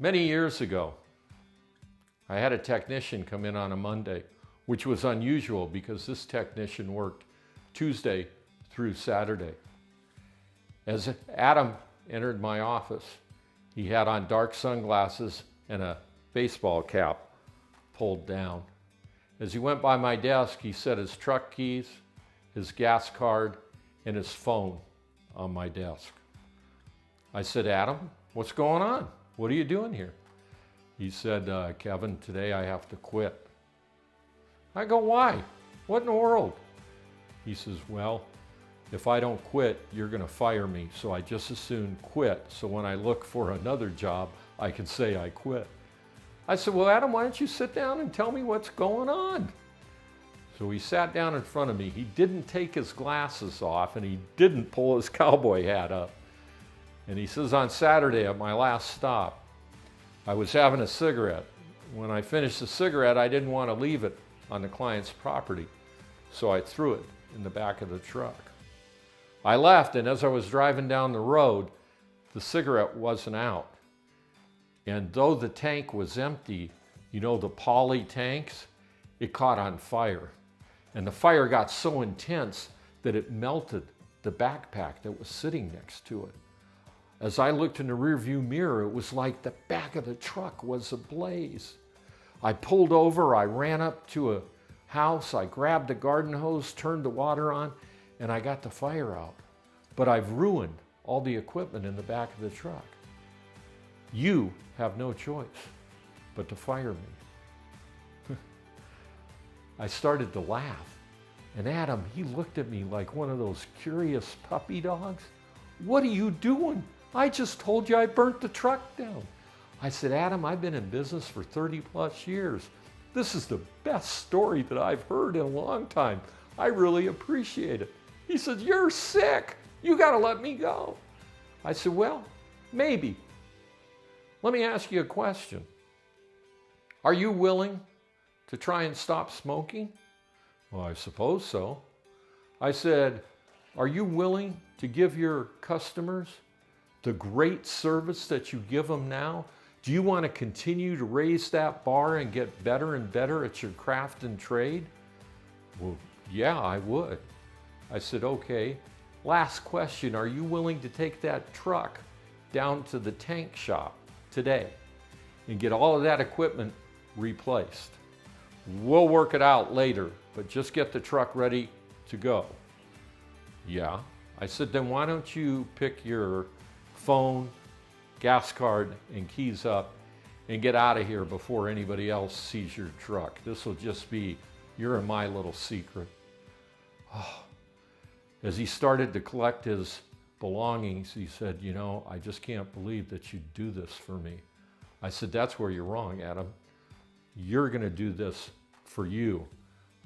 Many years ago, I had a technician come in on a Monday, which was unusual because this technician worked Tuesday through Saturday. As Adam entered my office, he had on dark sunglasses and a baseball cap pulled down. As he went by my desk, he set his truck keys, his gas card, and his phone on my desk. I said, "Adam, what's going on? What are you doing here?" He said, "Kevin, today I have to quit." I go, "Why? What in the world?" He says, "Well, if I don't quit, you're going to fire me, so I just as soon quit, so when I look for another job, I can say I quit." I said, "Well, Adam, why don't you sit down and tell me what's going on?" So he sat down in front of me. He didn't take his glasses off, and he didn't pull his cowboy hat up. And he says, "On Saturday at my last stop, I was having a cigarette. When I finished the cigarette, I didn't want to leave it on the client's property, so I threw it in the back of the truck. I left, and as I was driving down the road, the cigarette wasn't out. And though the tank was empty, you know the poly tanks, it caught on fire. And the fire got so intense that it melted the backpack that was sitting next to it. As I looked in the rearview mirror, it was like the back of the truck was ablaze. I pulled over, I ran up to a house, I grabbed a garden hose, turned the water on, and I got the fire out. But I've ruined all the equipment in the back of the truck. You have no choice but to fire me." I started to laugh. And Adam, he looked at me like one of those curious puppy dogs. "What are you doing? I just told you I burnt the truck down." I said, "Adam, I've been in business for 30 plus years. This is the best story that I've heard in a long time. I really appreciate it." He said, "You're sick. You got to let me go." I said, "Well, maybe. Let me ask you a question. Are you willing to try and stop smoking?" "Well, I suppose so." I said, "Are you willing to give your customers the great service that you give them now? Do you want to continue to raise that bar and get better and better at your craft and trade?" "Well, yeah, I would." I said, "Okay, last question. Are you willing to take that truck down to the tank shop today and get all of that equipment replaced? We'll work it out later, but just get the truck ready to go." "Yeah." I said, "Then why don't you pick your phone, gas card, and keys up and get out of here before anybody else sees your truck. This will just be your and my little secret." Oh. As he started to collect his belongings, he said, "You know, I just can't believe that you'd do this for me." I said, "That's where you're wrong, Adam. You're going to do this for you.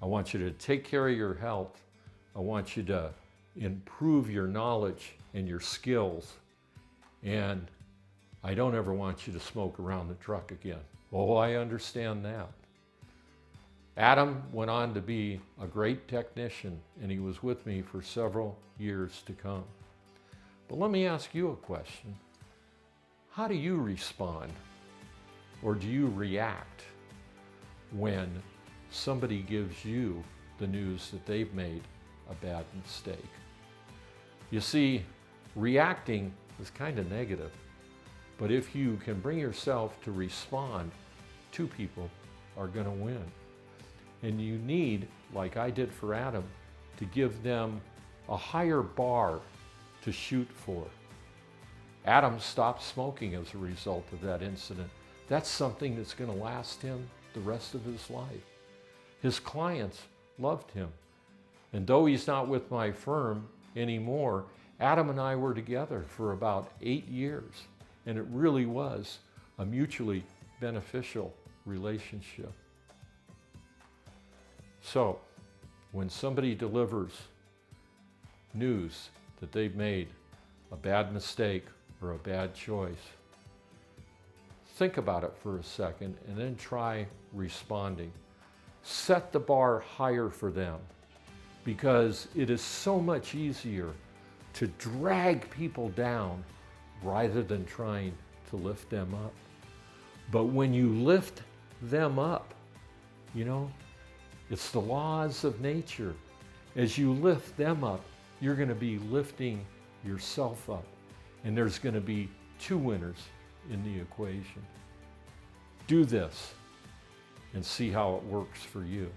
I want you to take care of your health. I want you to improve your knowledge and your skills. And I don't ever want you to smoke around the truck again." "Oh, I understand that." Adam went on to be a great technician, and he was with me for several years to come. But let me ask you a question. How do you respond, or do you react when somebody gives you the news that they've made a bad mistake? You see, reacting is kind of negative, but if you can bring yourself to respond, two people are going to win. And you need, like I did for Adam, to give them a higher bar to shoot for. Adam stopped smoking as a result of that incident. That's something that's going to last him the rest of his life. His clients loved him. And though he's not with my firm anymore, Adam and I were together for about 8 years. And it really was a mutually beneficial relationship. So, when somebody delivers news that they've made a bad mistake or a bad choice, think about it for a second and then try responding. Set the bar higher for them, because it is so much easier to drag people down rather than trying to lift them up. But when you lift them up, you know, it's the laws of nature. As you lift them up, you're going to be lifting yourself up. And there's going to be two winners in the equation. Do this and see how it works for you.